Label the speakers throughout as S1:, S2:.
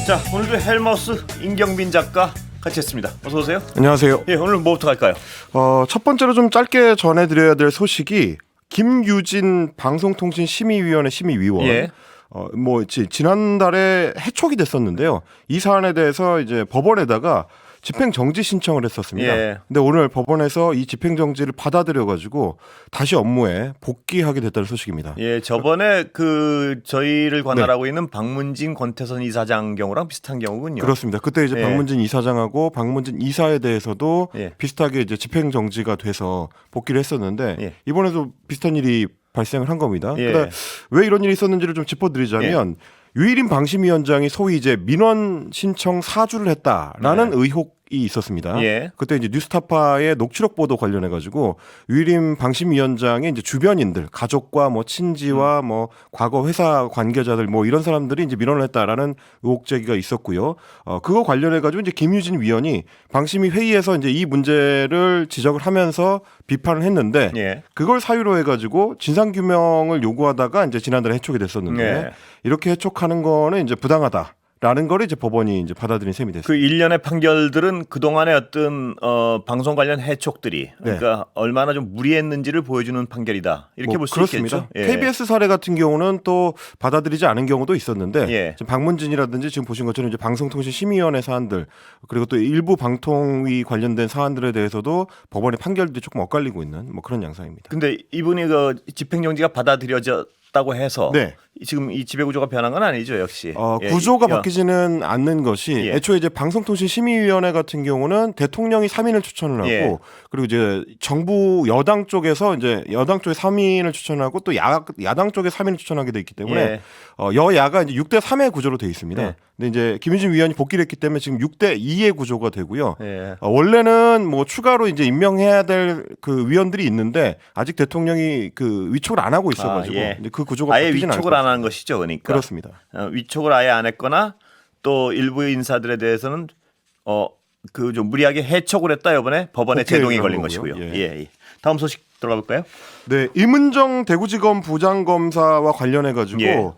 S1: 자, 오늘도 헬머스 임경빈 작가 같이 했습니다. 어서 오세요.
S2: 안녕하세요.
S1: 예, 오늘 뭐부터 갈까요?
S2: 첫 번째로 좀 짧게 전해드려야 될 소식이 김유진 방송통신심의위원회 심의위원.
S1: 예.
S2: 지난달에 해촉이 됐었는데요. 이 사안에 대해서 이제 법원에다가 집행정지 신청을 했었습니다.
S1: 예.
S2: 근데 오늘 법원에서 이 집행정지를 받아들여가지고 다시 업무에 복귀하게 됐다는 소식입니다.
S1: 예, 저번에 저희를 관할하고 있는 박문진 권태선 이사장 경우랑 비슷한 경우군요.
S2: 그렇습니다. 그때 이제
S1: 예.
S2: 박문진 이사장하고 박문진 이사에 대해서도
S1: 예.
S2: 비슷하게 이제 집행정지가 돼서 복귀를 했었는데
S1: 예.
S2: 이번에도 비슷한 일이 발생을 한 겁니다.
S1: 예.
S2: 그러니까 왜 이런 일이 있었는지를 좀 짚어드리자면 유일인 방심위원장이 소위 이제 민원 신청 사주를 했다라는 의혹이 있었습니다.
S1: 예.
S2: 그때 이제 뉴스타파의 녹취록 보도 관련해 가지고 유일인 방심위원장의 이제 주변인들, 가족과 뭐 친지와 뭐 과거 회사 관계자들 뭐 이런 사람들이 이제 민원을 했다라는 의혹 제기가 있었고요. 그거 관련해 가지고 이제 김유진 위원이 방심위 회의에서 이제 이 문제를 지적을 하면서 비판을 했는데
S1: 예.
S2: 그걸 사유로 해가지고 진상 규명을 요구하다가 이제 지난달에 해촉이 됐었는데
S1: 예.
S2: 이렇게 해촉하는 거는 이제 부당하다라는 거를 이제 법원이 이제 받아들인 셈이 됐습니다.
S1: 그 일련의 판결들은 그동안의 어떤 방송 관련 해촉들이 그러니까 얼마나 좀 무리했는지를 보여주는 판결이다. 이렇게 볼 수
S2: 그렇습니다.
S1: 있겠죠. 예.
S2: KBS 사례 같은 경우는 또 받아들이지 않은 경우도 있었는데
S1: 예.
S2: 지금 박문진이라든지 지금 보신 것처럼 이제 방송통신심의위원회 사안들 그리고 또 일부 방통위 관련된 사안들에 대해서도 법원의 판결들이 조금 엇갈리고 있는 뭐 그런 양상입니다.
S1: 근데 이분이 그 집행정지가 받아들여졌다고 해서
S2: 네.
S1: 지금 이 지배구조가 변한 건 아니죠, 역시.
S2: 구조가 바뀌지는 않는 것이
S1: 예.
S2: 애초에 이제 방송통신심의위원회 같은 경우는 대통령이 3인을 추천을 하고
S1: 예.
S2: 그리고 이제 정부 여당 쪽에서 이제 여당 쪽에 3인을 추천하고 또 야당 쪽에 3인을 추천하게 돼 있기 때문에
S1: 예.
S2: 여야가 이제 6대 3의 구조로 돼 있습니다.
S1: 예.
S2: 근데 이제 김유진 위원이 복귀를 했기 때문에 지금 6대 2의 구조가 되고요.
S1: 예.
S2: 원래는 뭐 추가로 이제 임명해야 될 그 위원들이 있는데 아직 대통령이 그 위촉을 안 하고 있어가지고
S1: 예.
S2: 이제 그 구조가
S1: 아예
S2: 바뀌진 않을
S1: 위촉을
S2: 것
S1: 안 한 것이죠, 그러니까.
S2: 그렇습니다.
S1: 위촉을 아예 안 했거나 또 일부 인사들에 대해서는 그 좀 무리하게 해촉을 했다 이번에 법원에
S2: 오케이,
S1: 제동이
S2: 그런
S1: 걸린
S2: 거고요.
S1: 것이고요.
S2: 예.
S1: 예. 들어가 볼까요? 들어가 볼까요?
S2: 네, 임은정 대구지검 부장검사와 관련해 가지고
S1: 예.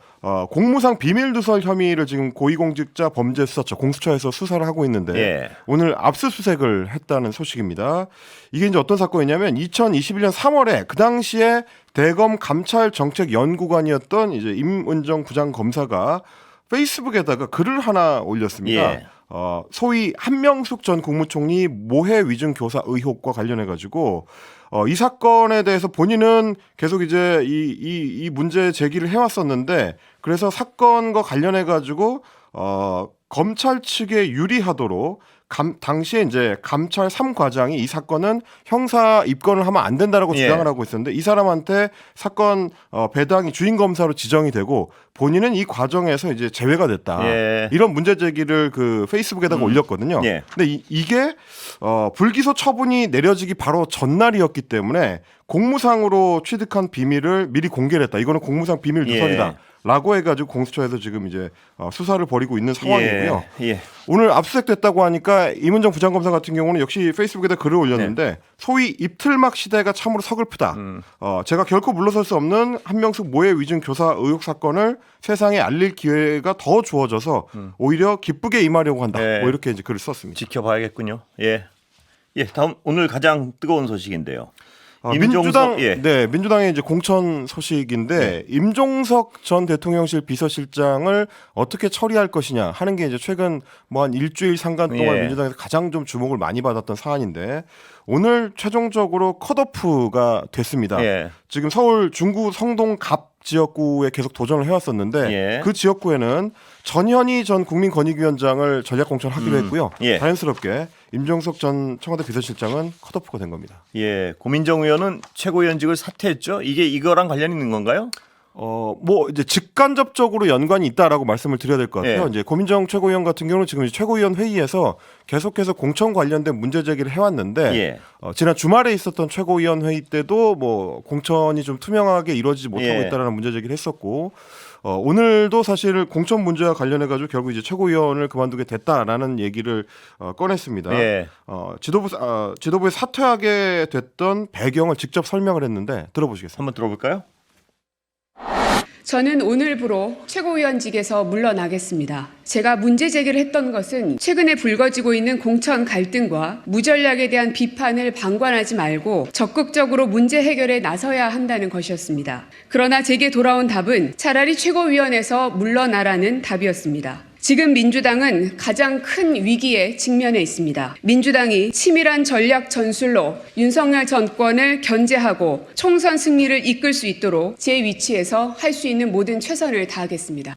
S2: 공무상 비밀 누설 혐의를 지금 고위공직자 범죄수사처 공수처에서 수사를 하고 있는데
S1: 예.
S2: 오늘 압수수색을 했다는 소식입니다. 이게 이제 어떤 사건이냐면 2021년 3월에 그 당시에 대검 감찰정책연구관이었던 이제 임은정 부장검사가 페이스북에다가 글을 하나 올렸습니다.
S1: 예.
S2: 소위 한명숙 전 국무총리 모해 위증 교사 의혹과 관련해 가지고 이 사건에 대해서 본인은 계속 이제 이 문제 제기를 해왔었는데 그래서 사건과 관련해 가지고 검찰 측에 유리하도록 당시에 이제 감찰 3과장이 이 사건은 형사 입건을 하면 안 된다라고
S1: 예.
S2: 주장을 하고 있었는데 이 사람한테 사건 배당이 주인 검사로 지정이 되고 본인은 이 과정에서 이제 제외가 됐다.
S1: 예.
S2: 이런 문제 제기를 그 페이스북에다가 올렸거든요.
S1: 예.
S2: 근데 이게 불기소 처분이 내려지기 바로 전날이었기 때문에 공무상으로 취득한 비밀을 미리 공개를 했다. 이거는 공무상 비밀 누설이다.
S1: 예.
S2: 라고 해가지고 공수처에서 지금 이제 수사를 벌이고 있는 상황이고요.
S1: 예.
S2: 오늘 압수수색됐다고 하니까 임은정 부장검사 같은 경우는 역시 페이스북에다 글을 올렸는데 소위 입틀막 시대가 참으로 서글프다. 제가 결코 물러설 수 없는 한명숙 모해 위증 교사 의혹 사건을 세상에 알릴 기회가 더 주어져서 오히려 기쁘게 임하려고 한다.
S1: 네.
S2: 뭐 이렇게 이제 글을 썼습니다.
S1: 지켜봐야겠군요. 예. 다음 오늘 가장 뜨거운 소식인데요.
S2: 민주당,
S1: 예.
S2: 네, 민주당의 이제 공천 소식인데 임종석 전 대통령실 비서실장을 어떻게 처리할 것이냐 하는 게 이제 최근 뭐 한 일주일 상간 동안
S1: 예.
S2: 민주당에서 가장 좀 주목을 많이 받았던 사안인데 오늘 최종적으로 컷오프가 됐습니다.
S1: 예.
S2: 지금 서울 중구 성동갑 지역구에 계속 도전을 해왔었는데
S1: 예.
S2: 그 지역구에는 전현희 전 국민권익위원장을 전략 공천하기로 했고요.
S1: 예.
S2: 자연스럽게 임종석 전 청와대 비서실장은 컷오프가 된 겁니다.
S1: 예. 고민정 의원은 최고위원직을 사퇴했죠. 이거랑 관련 있는 건가요?
S2: 뭐 이제 직간접적으로 연관이 있다라고 말씀을 드려야 될 것 같아요.
S1: 예.
S2: 이제 고민정 최고위원 같은 경우는 지금 이제 최고위원 회의에서 계속해서 공천 관련된 문제 제기를 해왔는데
S1: 예.
S2: 지난 주말에 있었던 최고위원 회의 때도 뭐 공천이 좀 투명하게 이루어지지 못하고
S1: 예.
S2: 있다라는 문제 제기를 했었고 오늘도 사실 공천 문제와 관련해 가지고 결국 이제 최고위원을 그만두게 됐다라는 얘기를 꺼냈습니다.
S1: 예.
S2: 지도부에 사퇴하게 됐던 배경을 직접 설명을 했는데 들어보시겠습니다.
S1: 한번 들어볼까요?
S3: 저는 오늘부로 최고위원직에서 물러나겠습니다. 제가 문제 제기를 했던 것은 최근에 불거지고 있는 공천 갈등과 무전략에 대한 비판을 방관하지 말고 적극적으로 문제 해결에 나서야 한다는 것이었습니다. 그러나 제게 돌아온 답은 차라리 최고위원에서 물러나라는 답이었습니다. 지금 민주당은 가장 큰 위기에 직면해 있습니다. 민주당이 치밀한 전략 전술로 윤석열 정권을 견제하고 총선 승리를 이끌 수 있도록 제 위치에서 할 수 있는 모든 최선을 다하겠습니다.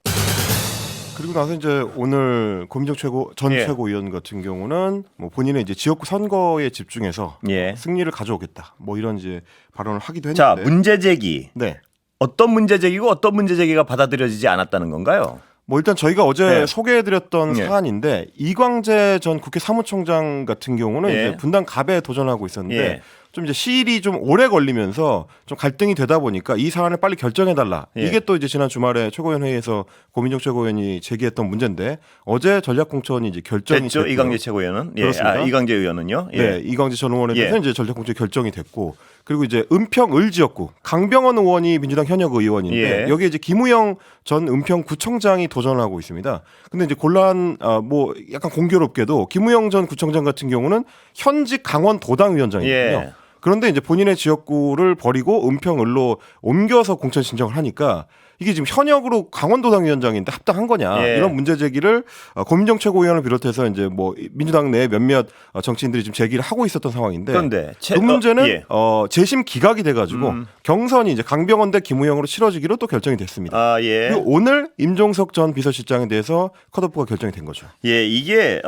S2: 그리고 나서 이제 오늘 고민정 전
S1: 예.
S2: 최고위원 같은 경우는 뭐 본인의 이제 지역구 선거에 집중해서
S1: 예.
S2: 승리를 가져오겠다. 뭐 이런 이제 발언을 하기도
S1: 자,
S2: 했는데.
S1: 문제 제기.
S2: 네.
S1: 어떤 문제 제기고 어떤 문제 제기가 받아들여지지 않았다는 건가요?
S2: 뭐 일단 저희가 어제
S1: 네.
S2: 소개해드렸던
S1: 예.
S2: 사안인데 이광재 전 국회 사무총장 같은 경우는
S1: 예.
S2: 이제 분당 갑에 도전하고 있었는데
S1: 예.
S2: 좀 이제 시일이 좀 오래 걸리면서 좀 갈등이 되다 보니까 이 사안을 빨리 결정해달라.
S1: 예.
S2: 이게 또 이제 지난 주말에 최고위원 회의에서 고민정 최고위원이 제기했던 문제인데 어제 전략공천이 이제 결정이
S1: 됐죠.
S2: 됐고요.
S1: 이광재 최고위원은. 예.
S2: 그렇습니다.
S1: 이광재 의원은요. 예.
S2: 네, 이광재 전 의원에 대해서
S1: 예.
S2: 이제 전략공천 결정이 됐고 그리고 이제 은평 을 지역구 강병원 의원이 민주당 현역 의원인데
S1: 예.
S2: 여기에 이제 김우영 전 은평구청장이 도전하고 있습니다. 근데 이제 곤란 뭐 약간 공교롭게도 김우영 전 구청장 같은 경우는 현직 강원도당위원장이거든요.
S1: 예.
S2: 그런데 이제 본인의 지역구를 버리고 은평을로 옮겨서 공천 신청을 하니까 이게 지금 현역으로 강원도당 위원장인데 합당한 거냐
S1: 예.
S2: 이런 문제 제기를 고민정 최고위원을 비롯해서 이제 뭐 민주당 내 몇몇 정치인들이 지금 제기를 하고 있었던 상황인데
S1: 그런데
S2: 그 문제는
S1: 예.
S2: 재심 기각이 돼가지고 경선이 이제 강병원 대 김우영으로 치러지기로 또 결정이 됐습니다.
S1: 아, 예.
S2: 그리고 오늘 임종석 전 비서실장에 대해서 컷오프가 결정이 된 거죠.
S1: 예, 이게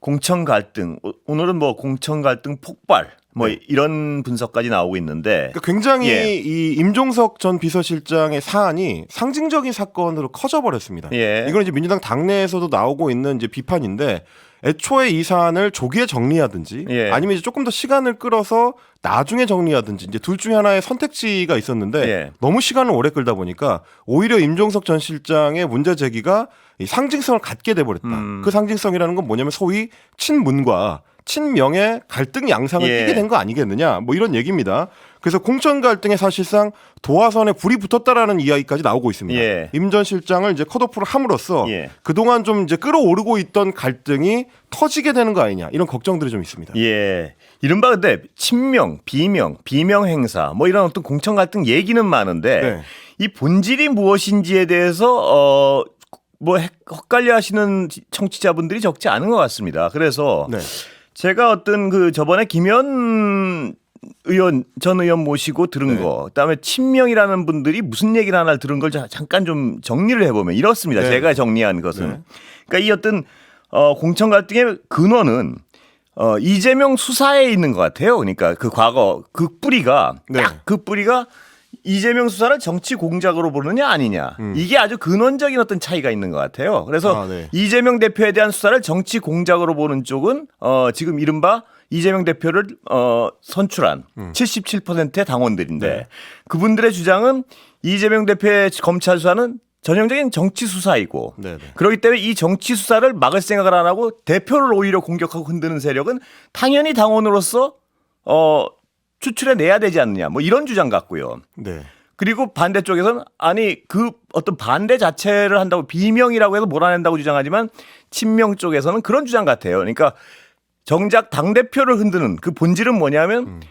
S1: 공천 갈등. 오늘은 뭐 공천 갈등 폭발 뭐
S2: 네.
S1: 이런 분석까지 나오고 있는데
S2: 그러니까 굉장히
S1: 예.
S2: 이 임종석 전 비서실장의 사안이 상징적인 사건으로 커져버렸습니다.
S1: 예.
S2: 이건 이제 민주당 당내에서도 나오고 있는 이제 비판인데 애초에 이 사안을 조기에 정리하든지
S1: 예.
S2: 아니면 이제 조금 더 시간을 끌어서 나중에 정리하든지 이제 둘 중에 하나의 선택지가 있었는데
S1: 예.
S2: 너무 시간을 오래 끌다 보니까 오히려 임종석 전 실장의 문제 제기가 이 상징성을 갖게 돼버렸다. 그 상징성이라는 건 뭐냐면 소위 친문과 친명의 갈등 양상을
S1: 예.
S2: 띠게 된 거 아니겠느냐 뭐 이런 얘기입니다. 그래서 공천 갈등에 사실상 도화선에 불이 붙었다라는 이야기까지 나오고 있습니다.
S1: 예.
S2: 임 전 실장을 이제 컷오프를 함으로써
S1: 예.
S2: 그동안 좀 이제 끌어오르고 있던 갈등이 터지게 되는 거 아니냐 이런 걱정들이 좀 있습니다.
S1: 예. 이른바 근데 친명, 비명 행사 뭐 이런 어떤 공천 갈등 얘기는 많은데
S2: 네.
S1: 이 본질이 무엇인지에 대해서 뭐 헛갈려 하시는 청취자분들이 적지 않은 것 같습니다. 그래서
S2: 네.
S1: 제가 어떤 그 저번에 김현 전 의원 모시고 들은
S2: 네.
S1: 거, 그다음에 친명이라는 분들이 무슨 얘기를 하나 들은 걸 잠깐 좀 정리를 해보면 이렇습니다.
S2: 네.
S1: 제가 정리한 것은.
S2: 네.
S1: 그러니까 이 어떤 공천 갈등의 근원은 이재명 수사에 있는 것 같아요. 그러니까 그 과거 그 뿌리가
S2: 네.
S1: 딱 그 뿌리가 이재명 수사를 정치 공작으로 보느냐 아니냐 이게 아주 근원적인 어떤 차이가 있는 것 같아요. 그래서
S2: 네.
S1: 이재명 대표에 대한 수사를 정치 공작으로 보는 쪽은 지금 이른바 이재명 대표를 선출한 77%의 당원들인데
S2: 네.
S1: 그분들의 주장은 이재명 대표의 검찰 수사는 전형적인 정치 수사이고
S2: 네, 네.
S1: 그렇기 때문에 이 정치 수사를 막을 생각을 안 하고 대표를 오히려 공격하고 흔드는 세력은 당연히 당원으로서 추출해 내야 되지 않느냐 뭐 이런 주장 같고요.
S2: 네.
S1: 그리고 반대쪽에서는 아니 그 어떤 반대 자체를 한다고 비명이라고 해서 몰아낸다고 주장하지만 친명 쪽에서는 그런 주장 같아요. 그러니까 정작 당대표를 흔드는 그 본질은 뭐냐면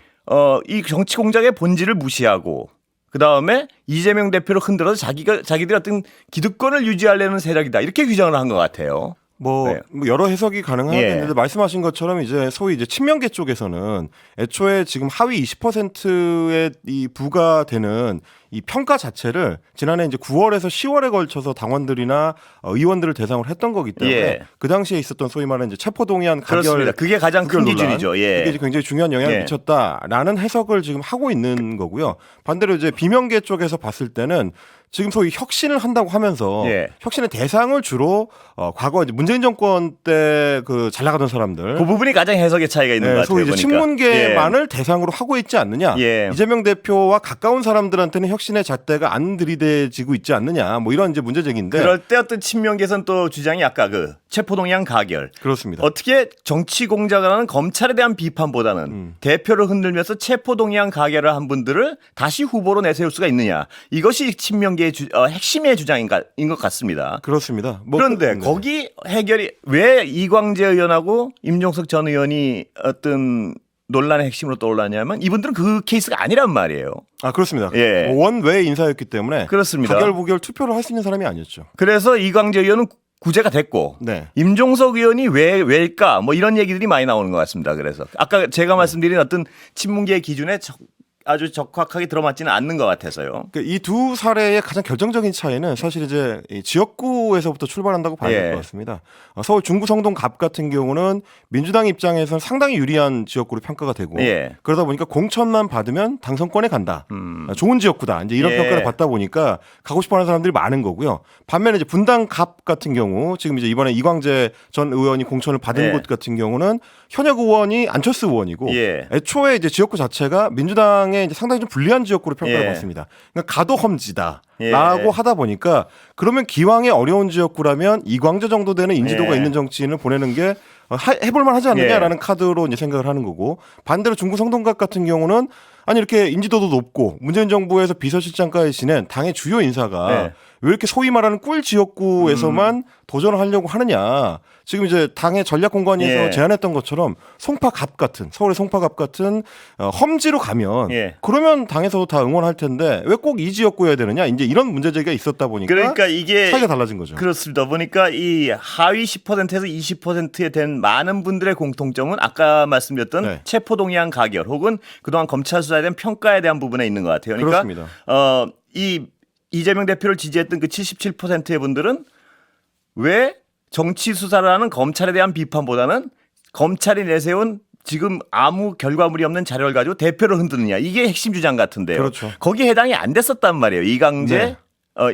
S1: 이 정치 공작의 본질을 무시하고 그다음에 이재명 대표를 흔들어서 자기들이 어떤 기득권을 유지하려는 세력이다. 이렇게 규정을 한 것 같아요.
S2: 뭐
S1: 네.
S2: 여러 해석이 가능하겠는데
S1: 예.
S2: 말씀하신 것처럼 이제 소위 이제 친명계 쪽에서는 애초에 지금 하위 20%의 이 부과되는 이 평가 자체를 지난해 이제 9월에서 10월에 걸쳐서 당원들이나 의원들을 대상으로 했던 거기 때문에
S1: 예.
S2: 그 당시에 있었던 소위 말하는 이제 체포동의안 가결
S1: 그렇습니다. 그게 가장 큰
S2: 논란,
S1: 기준이죠. 예.
S2: 이게 이제 굉장히 중요한 영향을
S1: 예.
S2: 미쳤다라는 해석을 지금 하고 있는 거고요. 반대로 이제 비명계 쪽에서 봤을 때는 지금 소위 혁신을 한다고 하면서
S1: 예.
S2: 혁신의 대상을 주로 과거 이제 문재인 정권 때 그 잘 나가던 사람들
S1: 그 부분이 가장 해석의 차이가 있는 것 같아요.
S2: 소위 이제
S1: 보니까.
S2: 친문계만을 대상으로 하고 있지 않느냐.
S1: 예.
S2: 이재명 대표와 가까운 사람들한테는 혁신의 잣대가 안 들이대지고 있지 않느냐. 뭐 이런 이제 문제 제기인데.
S1: 그럴 때 어떤 친명계선 또 주장이 아까 그 체포동의안 가결.
S2: 그렇습니다.
S1: 어떻게 정치 공작을 하는 검찰에 대한 비판보다는 대표를 흔들면서 체포동의안 가결을 한 분들을 다시 후보로 내세울 수가 있느냐. 이것이 친명계의 핵심의 주장인 것 같습니다.
S2: 그렇습니다.
S1: 그런데
S2: 네.
S1: 거기 해결이 왜 이광재 의원하고 임종석 전 의원이 어떤 논란의 핵심으로 떠올랐냐면 이분들은 그 케이스가 아니란 말이에요.
S2: 아 그렇습니다.
S1: 예.
S2: 원외 인사였기 때문에
S1: 그렇습니다.
S2: 가결부결 투표를 할 수 있는 사람이 아니었죠.
S1: 그래서 이광재 의원은 구제가 됐고
S2: 네.
S1: 임종석 의원이 왜일까 뭐 이런 얘기들이 많이 나오는 것 같습니다. 그래서 아까 제가 말씀드린 어떤 친문계의 기준에 아주 적확하게 들어맞지는 않는 것 같아서요.
S2: 이 두 사례의 가장 결정적인 차이는 사실 이제 이 지역구에서부터 출발한다고 봐야 될
S1: 예.
S2: 것 같습니다. 서울 중구 성동 갑 같은 경우는 민주당 입장에서는 상당히 유리한 지역구로 평가가 되고
S1: 예.
S2: 그러다 보니까 공천만 받으면 당선권에 간다. 좋은 지역구다. 이제 이런
S1: 예.
S2: 평가를 받다 보니까 가고 싶어하는 사람들이 많은 거고요. 반면에 이제 분당 갑 같은 경우 지금 이제 이번에 이광재 전 의원이 공천을 받은
S1: 예.
S2: 곳 같은 경우는 현역 의원이 안철수 의원이고
S1: 예.
S2: 애초에 이제 지역구 자체가 민주당에 이제 상당히 좀 불리한 지역구로 평가를
S1: 예.
S2: 받습니다. 그러니까 가도 험지다라고
S1: 예.
S2: 하다 보니까 그러면 기왕에 어려운 지역구라면 이광재 정도 되는 인지도가
S1: 예.
S2: 있는 정치인을 보내는 게 해볼만 하지 않느냐라는 카드로 이제 생각을 하는 거고 반대로 중구 성동갑 같은 경우는 아니 이렇게 인지도도 높고 문재인 정부에서 비서실장까지 지낸 당의 주요 인사가
S1: 네.
S2: 왜 이렇게 소위 말하는 꿀 지역구에서만 도전을 하려고 하느냐. 지금 이제 당의 전략공관위에서
S1: 예.
S2: 제안했던 것처럼 송파갑 같은 서울의 송파갑 같은 험지로 가면
S1: 예.
S2: 그러면 당에서도 다 응원할 텐데 왜 꼭 이 지역구여야 되느냐. 이제 이런 문제 제기가 있었다 보니까
S1: 그러니까 이게
S2: 차이가 달라진 거죠.
S1: 그렇습니다. 보니까 이 하위 10%에서 20%에 된 많은 분들의 공통점은 아까 말씀드렸던
S2: 네.
S1: 체포동의안 가결 혹은 그동안 검찰 수사에 대한 평가에 대한 부분에 있는 것 같아요. 그러니까
S2: 그렇습니다.
S1: 이 이재명 대표를 지지했던 그 77%의 분들은 왜 정치 수사를 하는 검찰에 대한 비판보다는 검찰이 내세운 지금 아무 결과물이 없는 자료를 가지고 대표를 흔드느냐 이게 핵심 주장 같은데요.
S2: 그렇죠.
S1: 거기에 해당이 안 됐었단 말이에요. 이광재,
S2: 네.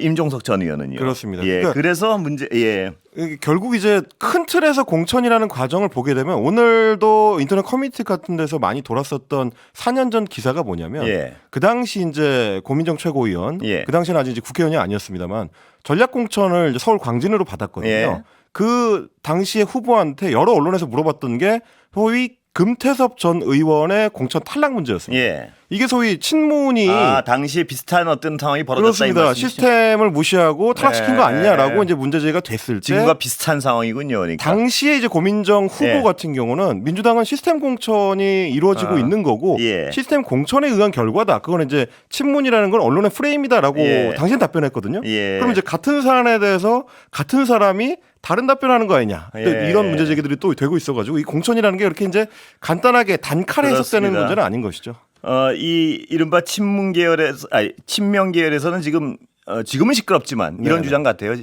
S1: 임종석 전 의원은요.
S2: 그렇습니다.
S1: 예,
S2: 그러니까
S1: 그래서 문제 예.
S2: 결국 이제 큰 틀에서 공천이라는 과정을 보게 되면 오늘도 인터넷 커뮤니티 같은 데서 많이 돌았었던 4년 전 기사가 뭐냐면
S1: 예.
S2: 그 당시 이제 고민정 최고위원
S1: 예.
S2: 그 당시는 아직 이제 국회의원이 아니었습니다만 전략 공천을 이제 서울 광진으로 받았거든요.
S1: 예.
S2: 그 당시에 후보한테 여러 언론에서 물어봤던 게 소위 금태섭 전 의원의 공천 탈락 문제였습니다.
S1: 예.
S2: 이게 소위 친문이
S1: 당시에 비슷한 어떤 상황이 벌어졌다 이
S2: 그렇습니다.
S1: 말씀이시죠?
S2: 시스템을 무시하고 탈락시킨 거 아니냐라고
S1: 예.
S2: 이제 문제 제기가 됐을 때
S1: 지금과 비슷한 상황이군요. 그러니까.
S2: 당시에 이제 고민정 후보
S1: 예.
S2: 같은 경우는 민주당은 시스템 공천이 이루어지고 있는 거고
S1: 예.
S2: 시스템 공천에 의한 결과다. 그거는 이제 친문이라는 건 언론의 프레임이다라고
S1: 예.
S2: 당시엔 답변했거든요.
S1: 예.
S2: 그럼 이제 같은 사안에 대해서 같은 사람이 다른 답변하는 거 아니냐. 또
S1: 예.
S2: 이런 문제 제기들이 또 되고 있어가지고 이 공천이라는 게 이렇게 이제 간단하게 단칼에 해석되는
S1: 그렇습니다.
S2: 문제는 아닌 것이죠.
S1: 이 이른바 친문 계열에서 친명 계열에서는 지금은 시끄럽지만 이런
S2: 네네.
S1: 주장 같아요.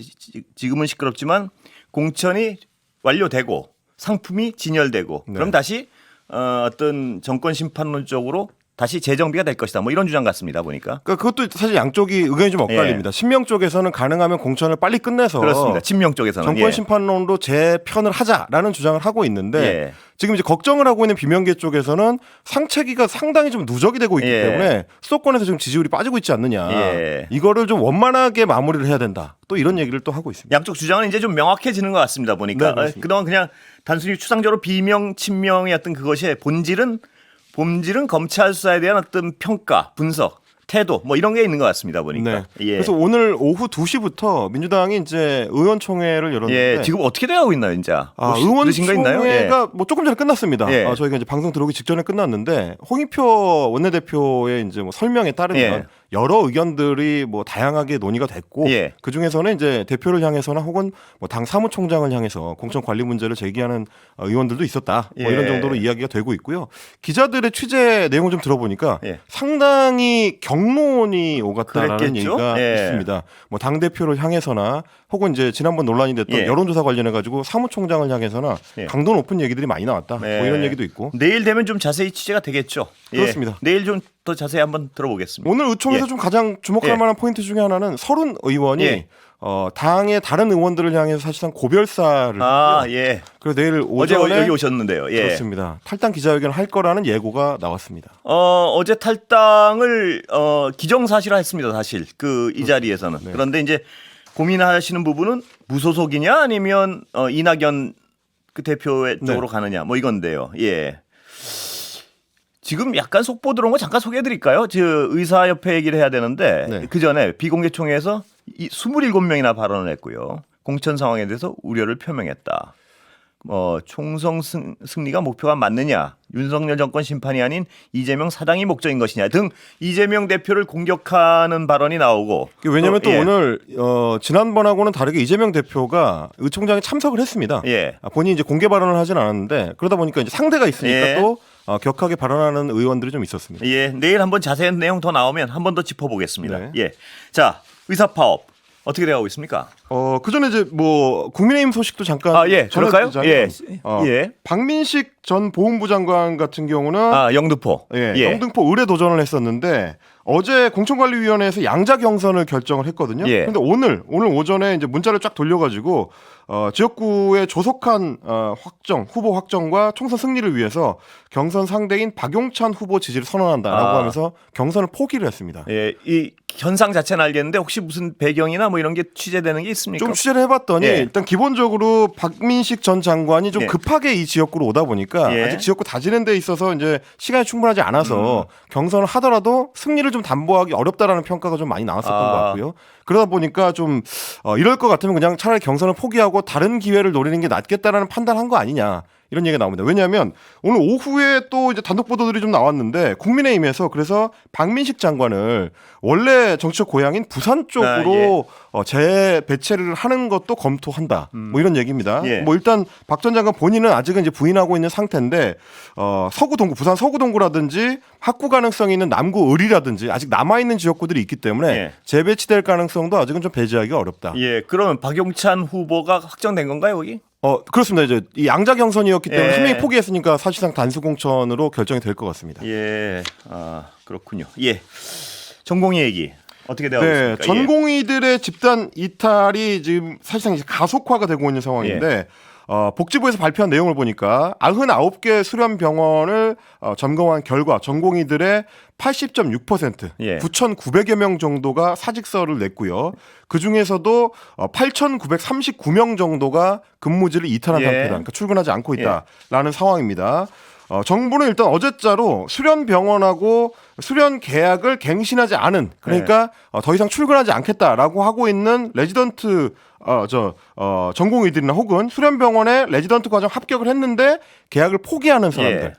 S1: 지금은 시끄럽지만 공천이 완료되고 상품이 진열되고
S2: 네.
S1: 그럼 다시 어떤 정권 심판론적으로 다시 재정비가 될 것이다. 뭐 이런 주장 같습니다. 보니까.
S2: 그러니까 그것도 사실 양쪽이 의견이 좀 엇갈립니다. 친명 쪽에서는 가능하면 공천을 빨리 끝내서
S1: 그렇습니다. 친명 쪽에서는
S2: 정권
S1: 예.
S2: 심판론으로 재편을 하자라는 주장을 하고 있는데
S1: 예.
S2: 지금 이제 걱정을 하고 있는 비명계 쪽에서는 상체기가 상당히 좀 누적이 되고 있기
S1: 예.
S2: 때문에 수도권에서 지금 지지율이 빠지고 있지 않느냐.
S1: 예.
S2: 이거를 좀 원만하게 마무리를 해야 된다. 또 이런 얘기를 또 하고 있습니다.
S1: 양쪽 주장은 이제 좀 명확해지는 것 같습니다. 보니까
S2: 네, 그렇습니다.
S1: 그동안 그냥 단순히 추상적으로 비명 친명의 어떤 그것의 본질은 검찰 수사에 대한 어떤 평가, 분석, 태도 뭐 이런 게 있는 것 같습니다. 보니까.
S2: 네.
S1: 예.
S2: 그래서 오늘 오후 2시부터 민주당이 이제 의원총회를 열었는데
S1: 예, 지금 어떻게 돼가고 있나요, 진짜? 들으신 거 있나요?
S2: 의원총회가 뭐 조금 전에 끝났습니다.
S1: 예.
S2: 저희가 이제 방송 들어오기 직전에 끝났는데 홍익표 원내대표의 이제 뭐 설명에 따르면
S1: 예.
S2: 여러 의견들이 뭐 다양하게 논의가 됐고
S1: 예.
S2: 그 중에서는 이제 대표를 향해서나 혹은 뭐 당 사무총장을 향해서 공천 관리 문제를 제기하는 의원들도 있었다. 뭐
S1: 예.
S2: 이런 정도로 이야기가 되고 있고요. 기자들의 취재 내용을 좀 들어보니까
S1: 예.
S2: 상당히 경론이 오갔다라는
S1: 그랬겠죠?
S2: 얘기가
S1: 예.
S2: 있습니다. 뭐 당 대표를 향해서나 혹은 이제 지난번 논란이 됐던
S1: 예.
S2: 여론조사 관련해 가지고 사무총장을 향해서나
S1: 예.
S2: 강도 높은 얘기들이 많이 나왔다.
S1: 예.
S2: 뭐 이런 얘기도 있고.
S1: 내일 되면 좀 자세히 취재가 되겠죠. 예.
S2: 그렇습니다.
S1: 내일 좀 더 자세히 한번 들어보겠습니다.
S2: 오늘 의총에서
S1: 예.
S2: 좀 가장 주목할
S1: 예.
S2: 만한 포인트 중에 하나는 서른 의원이
S1: 예.
S2: 당의 다른 의원들을 향해서 사실상 고별사를
S1: 아,
S2: 했고요.
S1: 예.
S2: 그리고 내일
S1: 어제
S2: 오전에
S1: 여기 오셨는데요. 예.
S2: 그렇습니다. 탈당 기자회견을 할 거라는 예고가 나왔습니다.
S1: 어제 탈당을 기정사실화했습니다. 사실 그 이 자리에서는.
S2: 네.
S1: 그런데 이제 고민하시는 부분은 무소속이냐 아니면 이낙연 그 대표 쪽으로
S2: 네.
S1: 가느냐 뭐 이건데요. 예. 지금 약간 속보 들어온 거 잠깐 소개해드릴까요? 의사협회 얘기를 해야 되는데
S2: 네.
S1: 그 전에 비공개총회에서 27명이나 발언을 했고요. 공천 상황에 대해서 우려를 표명했다. 총선 승리가 목표가 맞느냐, 윤석열 정권 심판이 아닌 이재명 사당이 목적인 것이냐 등 이재명 대표를 공격하는 발언이 나오고
S2: 왜냐하면 또
S1: 예.
S2: 오늘 지난번하고는 다르게 이재명 대표가 의총장에 참석을 했습니다.
S1: 예.
S2: 본인이 이제 공개 발언을 하진 않았는데 그러다 보니까 이제 상대가 있으니까
S1: 예.
S2: 또 격하게 발언하는 의원들이 좀 있었습니다.
S1: 예, 내일 한번 자세한 내용 더 나오면 한 번 더 짚어보겠습니다.
S2: 네.
S1: 예, 자 의사 파업 어떻게 되어가고 있습니까?
S2: 그 전에 이제 뭐 국민의힘 소식도 잠깐
S1: 예, 그럴까요?
S2: 전해드리자면,
S1: 예, 예.
S2: 박민식 전 보훈부 장관 같은 경우는
S1: 영등포.
S2: 영등포 의뢰 도전을 했었는데 어제 공천관리위원회에서 양자 경선을 결정을 했거든요.
S1: 예.
S2: 그런데 오늘 오전에 이제 문자를 쫙 돌려가지고 지역구의 조속한 후보 확정과 총선 승리를 위해서 경선 상대인 박용찬 후보 지지를 선언한다라고 하면서 경선을 포기를 했습니다.
S1: 예, 이 현상 자체는 알겠는데 혹시 무슨 배경이나 뭐 이런 게 취재되는 게 있습니까?
S2: 좀 취재를 해봤더니
S1: 예.
S2: 일단 기본적으로 박민식 전 장관이 좀
S1: 예.
S2: 급하게 이 지역구로 오다 보니까
S1: 예.
S2: 아직 지역구 다지는 데 있어서 이제 시간이 충분하지 않아서 경선을 하더라도 승리를 좀 담보하기 어렵다라는 평가가 좀 많이 나왔었던 것 같고요. 그러다 보니까 좀 이럴 것 같으면 그냥 차라리 경선을 포기하고 다른 기회를 노리는 게 낫겠다라는 판단한 거 아니냐. 이런 얘기가 나옵니다. 왜냐하면 오늘 오후에 또 이제 단독 보도들이 좀 나왔는데 국민의힘에서 그래서 박민식 장관을 원래 정치적 고향인 부산 쪽으로 재배치를 하는 것도 검토한다. 뭐 이런 얘기입니다.
S1: 예.
S2: 뭐 일단 박 전 장관 본인은 아직은 이제 부인하고 있는 상태인데 서구동구, 부산 서구동구라든지 확구 가능성이 있는 남구 을이라든지 아직 남아 있는 지역구들이 있기 때문에
S1: 예.
S2: 재배치될 가능성도 아직은 좀 배제하기 어렵다.
S1: 예, 그러면 박용찬 후보가 확정된 건가요, 거기?
S2: 그렇습니다. 이제 이 양자 경선이었기 때문에
S1: 예.
S2: 한 명이 포기했으니까 사실상 단수 공천으로 결정이 될 것 같습니다.
S1: 예, 그렇군요. 예, 전공의 얘기 어떻게 되고
S2: 네,
S1: 있습니까?
S2: 전공의들의 집단 이탈이 지금 사실상 이제 가속화가 되고 있는 상황인데 복지부에서 발표한 내용을 보니까 99개 수련 병원을 점검한 결과 전공의들의 80.6%
S1: 예.
S2: 9,900여 명 정도가 사직서를 냈고요. 그 중에서도 8,939명 정도가 근무지를 이탈한
S1: 예.
S2: 상태다. 그러니까 출근하지 않고 있다라는 상황입니다. 정부는 일단 어제자로 수련 병원하고 수련 계약을 갱신하지 않은 그러니까 더 이상 출근하지 않겠다라고 하고 있는 레지던트 전공의들이나 혹은 수련 병원에 레지던트 과정 합격을 했는데 계약을 포기하는 사람들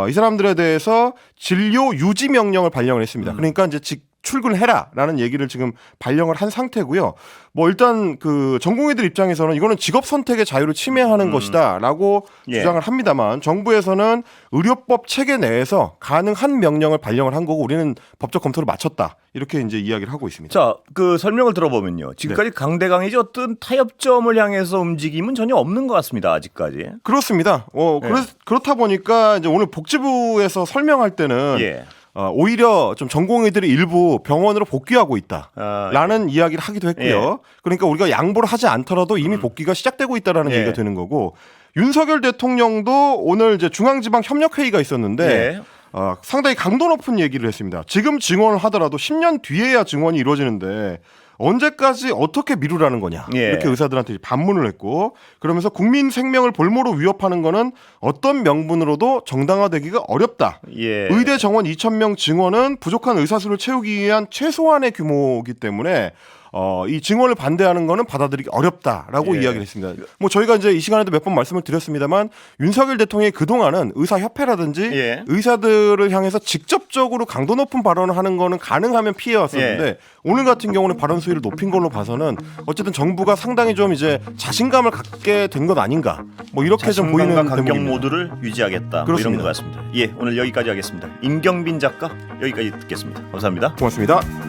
S2: 이 사람들에 대해서 진료 유지 명령을 발령을 했습니다. 그러니까 이제 출근해라라는 얘기를 지금 발령을 한 상태고요. 뭐 일단 그 전공의들 입장에서는 이거는 직업 선택의 자유를 침해하는 것이다라고
S1: 예.
S2: 주장을 합니다만 정부에서는 의료법 체계 내에서 가능한 명령을 발령을 한 거고 우리는 법적 검토를 마쳤다 이렇게 이제 이야기를 하고 있습니다.
S1: 자, 그 설명을 들어보면요. 지금까지 강대강이지 어떤 타협점을 향해서 움직임은 전혀 없는 것 같습니다. 아직까지.
S2: 그렇습니다. 그렇다 보니까 이제 오늘 복지부에서 설명할 때는
S1: 예.
S2: 오히려 좀 전공의들이 일부 병원으로 복귀하고 있다라는 이야기를 하기도 했고요. 그러니까 우리가 양보를 하지 않더라도 이미 복귀가 시작되고 있다라는 얘기가 되는 거고 윤석열 대통령도 오늘 이제 중앙지방협력회의가 있었는데 상당히 강도 높은 얘기를 했습니다. 지금 증원을 하더라도 10년 뒤에야 증원이 이루어지는데 언제까지 어떻게 미루라는 거냐 이렇게 의사들한테 반문을 했고 그러면서 국민 생명을 볼모로 위협하는 거는 어떤 명분으로도 정당화되기가 어렵다. 의대 정원 2,000명 증원은 부족한 의사수를 채우기 위한 최소한의 규모이기 때문에 이 증원을 반대하는 거는 받아들이기 어렵다라고 이야기를 했습니다. 뭐 저희가 이제 이 시간에도 몇 번 말씀을 드렸습니다만 윤석열 대통령이 그동안은 의사협회라든지 의사들을 향해서 직접적으로 강도 높은 발언을 하는 거는 가능하면 피해왔었는데 오늘 같은 경우는 발언 수위를 높인 걸로 봐서는 어쨌든 정부가 상당히 좀 이제 자신감을 갖게 된 것 아닌가 뭐 이렇게 좀 보이는
S1: 강경
S2: 대목입니다.
S1: 모드를 유지하겠다. 뭐 이런 것 같습니다. 예, 오늘 여기까지 하겠습니다. 임경빈 작가 여기까지 듣겠습니다. 감사합니다.
S2: 고맙습니다.